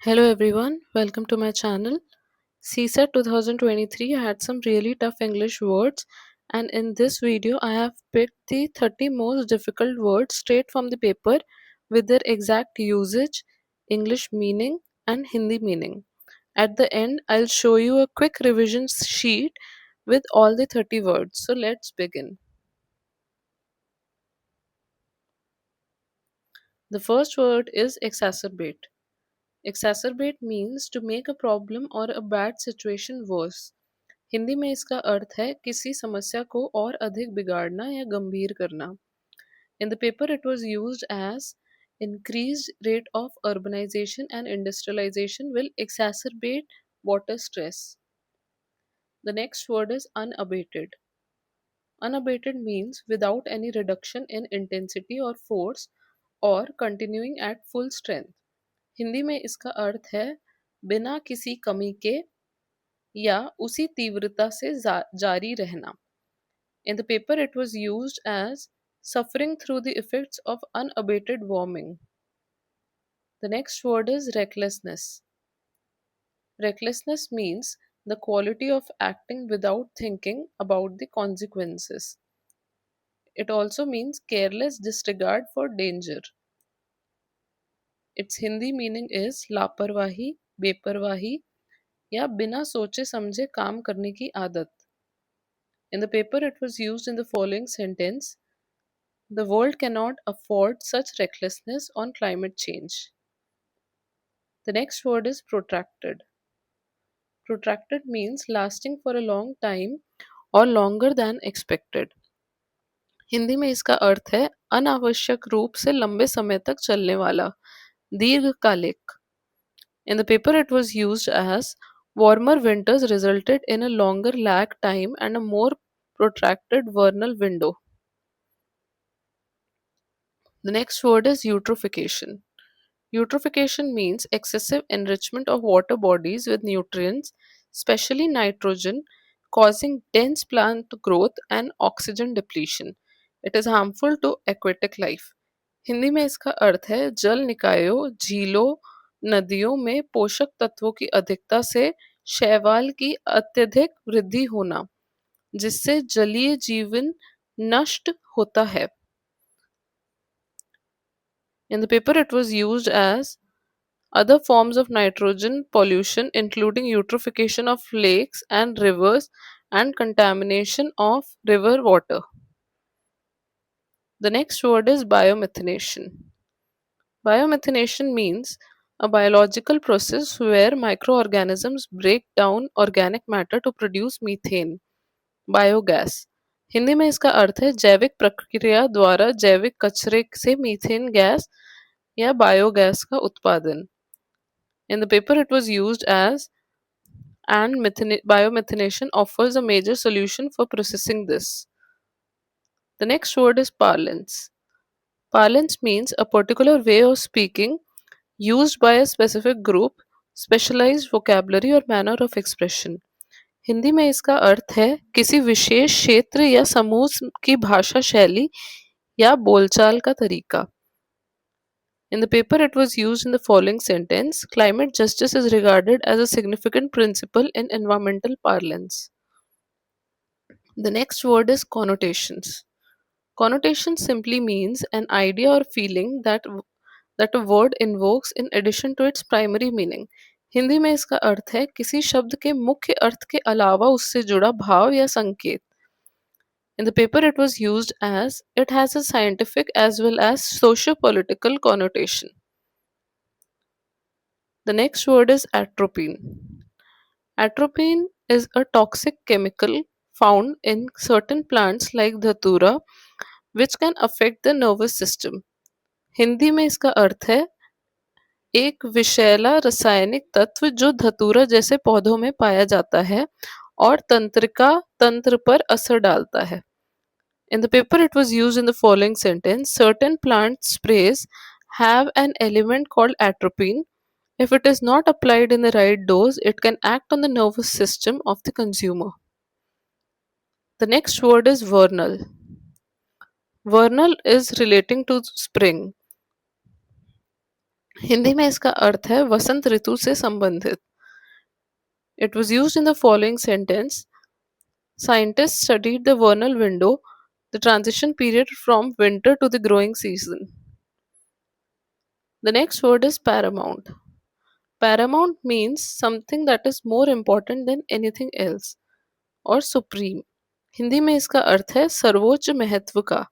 Hello everyone, welcome to my channel. CSET 2023 had some really tough English words, and in this video I have picked the 30 most difficult words straight from the paper with their exact usage, English meaning and Hindi meaning. At the end I'll show you a quick revision sheet with all the 30 words. So let's begin. The first word is exacerbate. Exacerbate means to make a problem or a bad situation worse. Hindi में इसका अर्थ है किसी समस्या को और अधिक बिगाड़ना या गंभीर करना. In the paper it was used as increased rate of urbanization and industrialization will exacerbate water stress. The next word is unabated. Unabated means without any reduction in intensity or force or continuing at full strength. Hindi में इसका अर्थ है बिना किसी कमी के या उसी तीव्रता से जारी रहना. In the paper, it was used as suffering through the effects of unabated warming. The next word is recklessness. Recklessness means the quality of acting without thinking about the consequences. It also means careless disregard for danger. Its Hindi meaning is लापरवाही, बेपरवाही या बिना सोचे समझे काम करने की आदत. In the paper, it was used in the following sentence: the world cannot afford such recklessness on climate change. The next word is protracted. Protracted means lasting for a long time or longer than expected. Hindi में इसका अर्थ है अनावश्यक रूप से लंबे समय तक चलने वाला, दीर्घकालिक. In the paper it was used as warmer winters resulted in a longer lag time and a more protracted vernal window. The next word is eutrophication. Eutrophication means excessive enrichment of water bodies with nutrients, especially nitrogen, causing dense plant growth and oxygen depletion. It is harmful to aquatic life. Hindi में इसका अर्थ है जल निकायों, झीलों, नदियों में पोषक तत्वों की अधिकता से शैवाल की अत्यधिक वृद्धि होना, जिससे जलीय जीवन नष्ट होता है. In the paper, it was used as other forms of nitrogen pollution, including eutrophication of lakes and rivers and contamination of river water. The next word is biomethanation. Biomethanation means a biological process where microorganisms break down organic matter to produce methane, biogas. Hindi में इसका अर्थ है जैविक प्रक्रिया द्वारा जैविक कचरे से methane gas या बायोगैस का उत्पादन. In the paper, it was used as and biomethanation offers a major solution for processing this. The next word is parlance. Parlance means a particular way of speaking used by a specific group, specialized vocabulary or manner of expression. Hindi में इसका अर्थ है किसी विशेष क्षेत्र या समूह की भाषा शैली या बोलचाल का तरीका. In the paper, it was used in the following sentence: climate justice is regarded as a significant principle in environmental parlance. The next word is connotations. Connotation simply means an idea or feeling that a word invokes in addition to its primary meaning. Hindi में इसका अर्थ है किसी शब्द के मुख्य अर्थ के अलावा उससे जुड़ा भाव या संकेत. In the paper, it was used as it has a scientific as well as socio-political connotation. The next word is atropine. Atropine is a toxic chemical found in certain plants like dhatura, which can affect the nervous system. Hindi में इसका अर्थ है एक विषैला रासायनिक तत्व जो धतूरा जैसे पौधों में पाया जाता है और तंत्रिका तंत्र पर असर डालता है. In the paper, it was used in the following sentence: certain plant sprays have an element called atropine. If it is not applied in the right dose, it can act on the nervous system of the consumer. The next word is vernal. Vernal is relating to spring. Hindi में इसका अर्थ है वसंत ऋतु से संबंधित. It was used in the following sentence. Scientists studied the vernal window, the transition period from winter to the growing season. The next word is paramount. Paramount means something that is more important than anything else और supreme. Hindi में इसका अर्थ है सर्वोच्च महत्व का,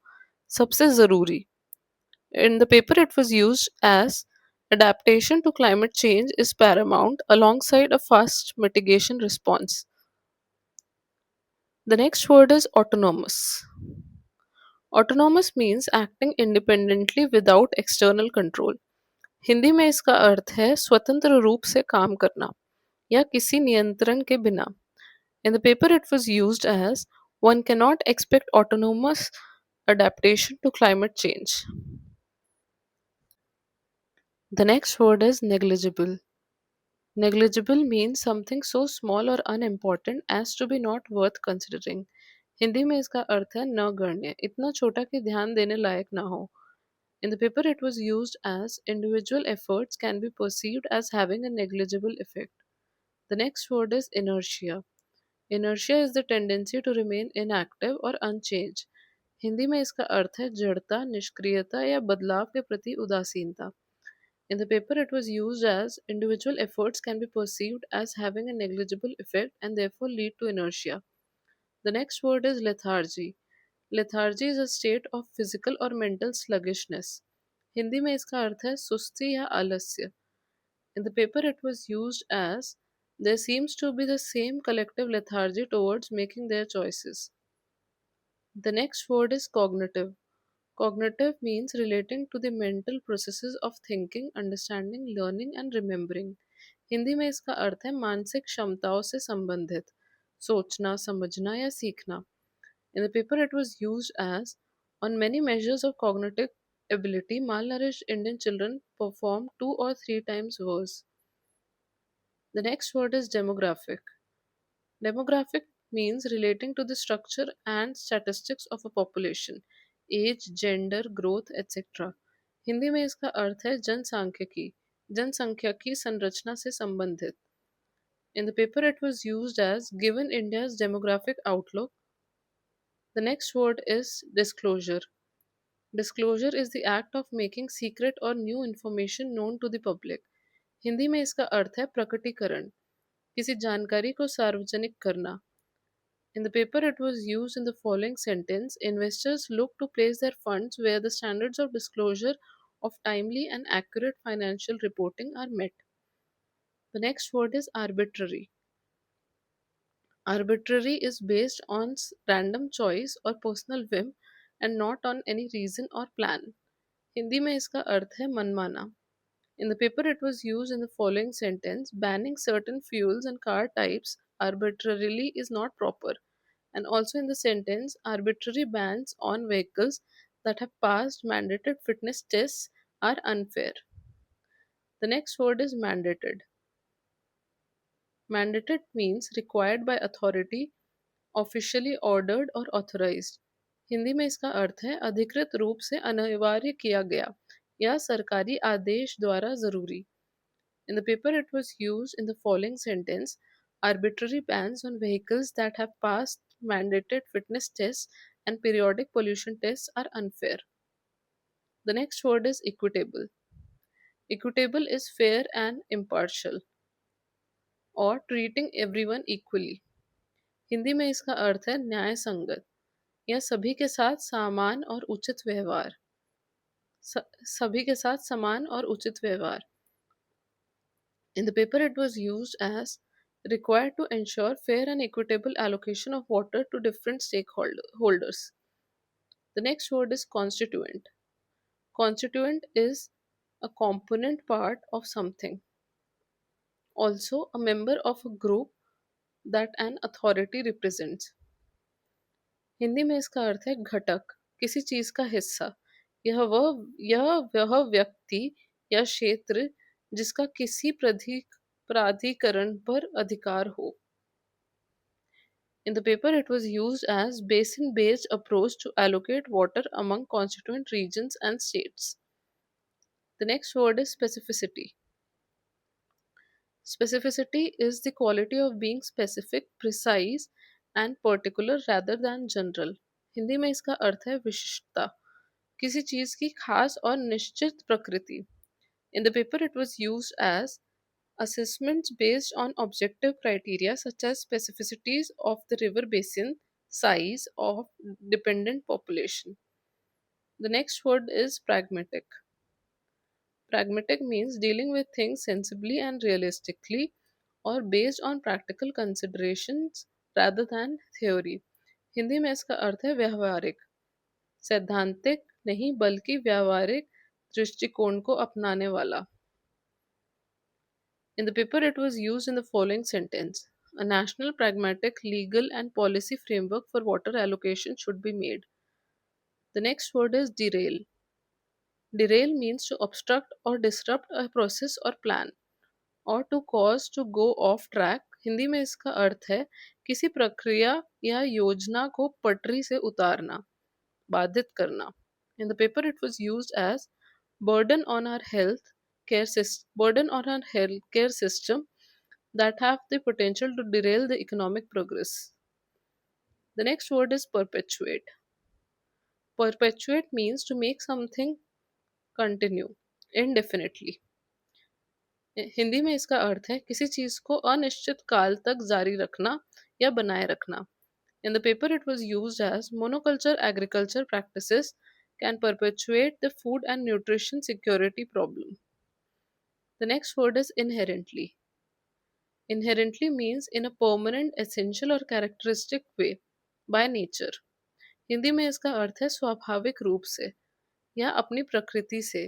सबसे जरूरी. In the paper it was used as adaptation to climate change is paramount alongside a fast mitigation response. The next word is autonomous. Autonomous means acting independently without external control. Hindi में इसका अर्थ है स्वतंत्र रूप से काम करना या किसी नियंत्रण के बिना. In the paper it was used as one cannot expect autonomous adaptation to climate change. The next word is negligible. Negligible means something so small or unimportant as to be not worth considering. Hindi में इसका अर्थ है नगण्य, इतना छोटा कि ध्यान देने लायक ना हो. In the paper it was used as individual efforts can be perceived as having a negligible effect. The next word is inertia. Inertia is the tendency to remain inactive or unchanged. Hindi में इसका अर्थ है जड़ता, निष्क्रियता या बदलाव के प्रति उदासीनता. In the paper, it was used as individual efforts can be perceived as having a negligible effect and therefore lead to inertia. The next word is lethargy. Lethargy is a state of physical or mental sluggishness. Hindi में इसका अर्थ है सुस्ती या आलस्य. In the paper, it was used as there seems to be the same collective lethargy towards making their choices. The next word is cognitive. Cognitive means relating to the mental processes of thinking, understanding, learning and remembering. Hindi में इसका अर्थ है मानसिक क्षमताओं से संबंधित, सोचना, समझना या सीखना. In the paper it was used as on many measures of cognitive ability, malnourished Indian children perform 2 or 3 times worse. The next word is demographic. Demographic means relating to the structure and statistics of a population, age, gender, growth, etc. Hindi में इसका अर्थ है जनसांख्यिकी, जनसंख्या की संरचना से संबंधित. In the paper it was used as given India's demographic outlook. The next word is disclosure. Disclosure is the act of making secret or new information known to the public. Hindi में इसका अर्थ है प्रकटीकरण, किसी जानकारी को सार्वजनिक करना. In the paper, it was used in the following sentence. Investors look to place their funds where the standards of disclosure of timely and accurate financial reporting are met. The next word is arbitrary. Arbitrary is based on random choice or personal whim and not on any reason or plan. Hindi में इसका अर्थ है मनमाना. In the paper, it was used in the following sentence. Banning certain fuels and car types arbitrarily is not proper. And also in the sentence, arbitrary bans on vehicles that have passed mandated fitness tests are unfair. The next word is mandated. Mandated means required by authority, officially ordered or authorized. Hindi में इसका अर्थ है अधिकृत रूप से अनिवार्य किया गया या सरकारी आदेश द्वारा जरूरी. In the paper, it was used in the following sentence. Arbitrary bans on vehicles that have passed mandated fitness tests and periodic pollution tests are unfair. The next word is equitable. Equitable is fair and impartial or treating everyone equally. Hindi में इसका अर्थ है न्याय संगत या सभी के साथ समान और उचित व्यवहार. सभी के साथ समान और उचित व्यवहार. In the paper, it was used as required to ensure fair and equitable allocation of water to different stakeholders. The next word is constituent. Constituent is a component part of something. Also, a member of a group that an authority represents. Hindi में इसका अर्थ है घटक, किसी चीज का हिस्सा. यह वह व्यक्ति या क्षेत्र जिसका किसी प्राधिकरण पर अधिकार हो. In the paper, it was used as basin-based approach to allocate water among constituent regions and states. The next word is specificity. Specificity is the quality of being specific, precise and particular rather than general. Hindi में इसका अर्थ है विशिष्टता, किसी चीज की खास और निश्चित प्रकृति. In the paper it was used as assessments based on objective criteria such as specificities of the river basin, size of dependent population. The next word is pragmatic. Pragmatic means dealing with things sensibly and realistically or based on practical considerations rather than theory. Hindi में इसका अर्थ है व्यवहारिक, सैद्धांतिक नहीं बल्कि व्यावहारिक दृष्टिकोण को अपनाने वाला. In the paper, it was used in the following sentence: a national, pragmatic, legal, and policy framework for water allocation should be made. The next word is derail. Derail means to obstruct or disrupt a process or plan, or to cause to go off track. Hindi में इसका अर्थ है किसी प्रक्रिया या योजना को पटरी से उतारना, बाधित करना. In the paper, it was used as burden on our health care system that have the potential to derail the economic progress. The next word is perpetuate. Perpetuate means to make something continue indefinitely. Hindi में इसका अर्थ है किसी चीज को अनिश्चित काल तक जारी रखना या बनाए रखना. In the paper, it was used as monoculture agriculture practices can perpetuate the food and nutrition security problem. The next word is inherently. Inherently means in a permanent, essential or characteristic way, by nature. Hindi में इसका अर्थ है स्वाभाविक रूप से या अपनी प्रकृति से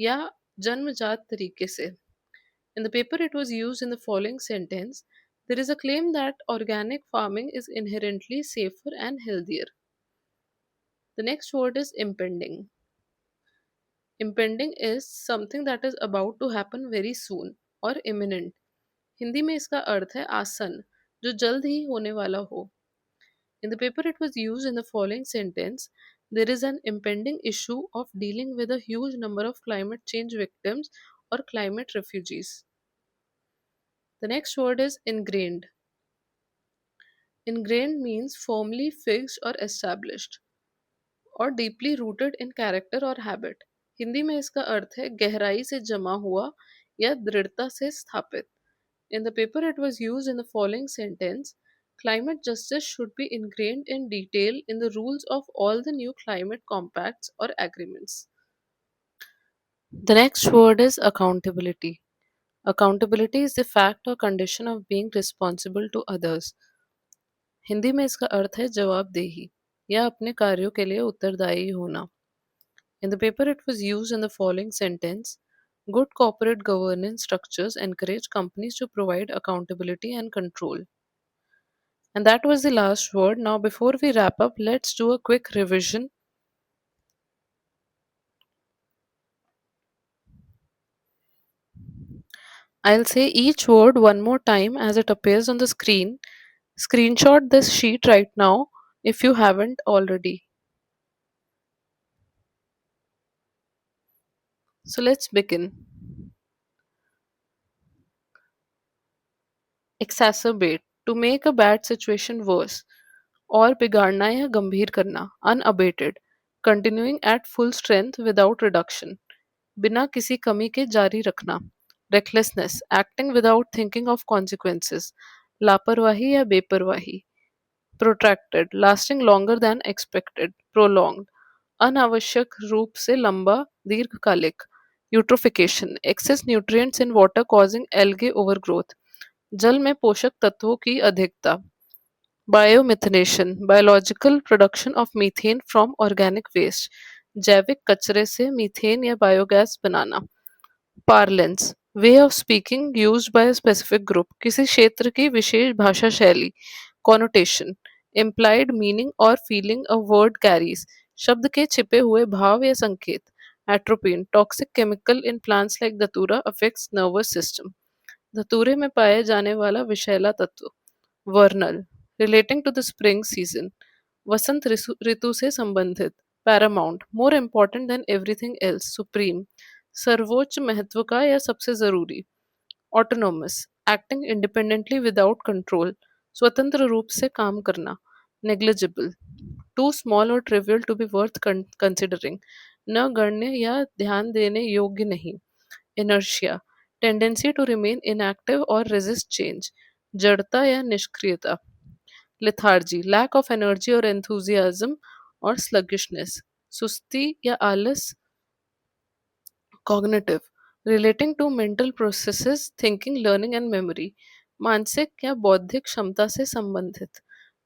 या जन्मजात तरीके से. In the paper, it was used in the following sentence: there is a claim that organic farming is inherently safer and healthier. The next word is impending. Impending is something that is about to happen very soon or imminent. Hindi में इसका अर्थ है आसन, जो जल्द ही होने वाला हो. In the paper, it was used in the following sentence: there is an impending issue of dealing with a huge number of climate change victims or climate refugees. The next word is ingrained. Ingrained means firmly fixed or established or deeply rooted in character or habit. Hindi में इसका अर्थ है गहराई से जमा हुआ या दृढ़ता से स्थापित. In the paper, it was used in the following sentence: climate justice should be ingrained in detail in the rules of all the new climate compacts or agreements. The next word is accountability. Accountability is the fact or condition of being responsible to others. Hindi में इसका अर्थ है जवाबदेही या अपने कार्यों के लिए उत्तरदायी होना. In the paper, it was used in the following sentence: good corporate governance structures encourage companies to provide accountability and control. And that was the last word. Now, before we wrap up, let's do a quick revision. I'll say each word one more time as it appears on the screen. Screenshot this sheet right now if you haven't already. So let's begin. Exacerbate, to make a bad situation worse. और बिगाड़ना या गंभीर करना. Unabated, continuing at full strength without reduction. बिना किसी कमी के जारी रखना. Recklessness, acting without thinking of consequences. लापरवाही या बेपरवाही. Protracted, lasting longer than expected. Prolonged, अनावश्यक रूप से लंबा, दीर्घकालिक. Eutrophication, excess nutrients in water causing algae overgrowth. जल में पोषक तत्वों की अधिकता. Biomethanation, biological production of methane from organic waste, जैविक कचरे से मीथेन या बायोगैस बनाना. Parlance, way of speaking used by a specific group, किसी क्षेत्र की विशेष भाषा शैली. कॉनोटेशन, इम्प्लाइड मीनिंग और फीलिंग अ वर्ड कैरीज, शब्द के छिपे हुए भाव या संकेत. Atropine, toxic chemical in plants like dhatura affects nervous system, धतूरे में पाए जाने वाला विषैला तत्व. Vernal, relating to the spring season, वसंत ऋतु से संबंधित. Paramount, more important than everything else, supreme, सर्वोच्च महत्व का या सबसे जरूरी। Autonomous, acting independently without control, स्वतंत्र रूप से काम करना। नेग्लिजिबल, टू स्मॉल और trivial to be worth considering, न गण्य या ध्यान देने योग्य नहीं। Inertia, tendency to remain inactive और रेजिस्ट चेंज, जड़ता या निष्क्रियता। लेथार्जी, लैक ऑफ एनर्जी और एंथुजियाज्म और स्लगिशनेस, सुस्ती या आलस। Cognitive, relating to mental processes, thinking, learning and memory, मानसिक या बौद्धिक क्षमता से संबंधित।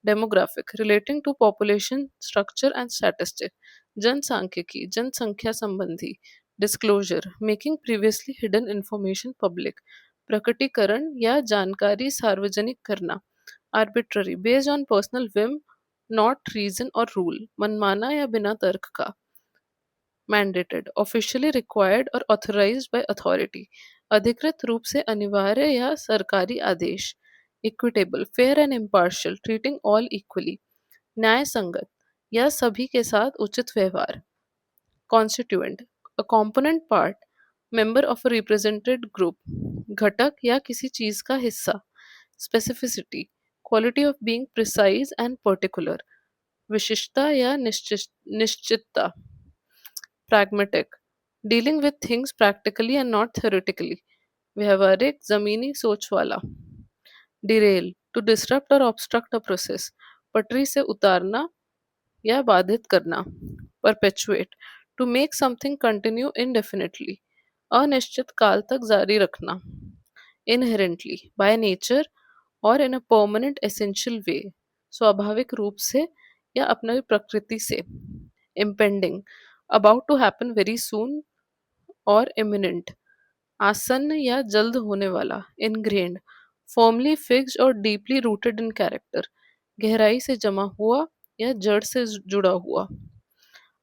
Demographic, relating to population structure and statistic, जनसांख्यिकी, जनसंख्या संबंधी। Disclosure, making previously hidden information public, प्रकटीकरण या जानकारी सार्वजनिक करना। Arbitrary, based on personal whim, not reason और रूल, मनमाना या बिना तर्क का। मैंडेटेड, ऑफिशियली रिक्वायर्ड और ऑथराइज्ड बाय अथॉरिटी, अधिकृत रूप से अनिवार्य या सरकारी आदेश। Equitable, fair and impartial, treating all equally, न्याय संगत या सभी के साथ उचित व्यवहार। Constituent, a component part, member of a represented group, घटक या किसी चीज का हिस्सा। Specificity, quality of being precise and particular, विशिष्टता या निश्चितता। pragmatic, dealing with things practically and not theoretically, व्यवहारिक जमीनी सोच वाला। derail, to disrupt or obstruct a process, पटरी से उतारना या बाधित करना। perpetuate, to make something continue indefinitely, अनिश्चित काल तक जारी रखना। inherently, by nature और in a permanent essential way, स्वाभाविक रूप से या अपनी प्रकृति से। impending, about to happen very soon और imminent, आसन्न या जल्द होने वाला। ingrained, firmly fixed और deeply rooted in character, गहराई से जमा हुआ या जड़ से जुड़ा हुआ।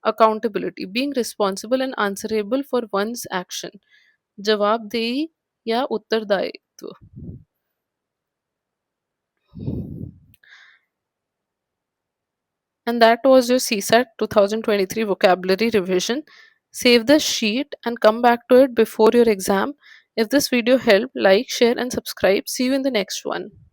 accountability, being responsible and answerable for one's action, जवाबदेही या उत्तरदायित्व। And that was your CSAT 2023 vocabulary revision. Save the sheet and come back to it before your exam. If this video helped, like, share, and subscribe. See you in the next one.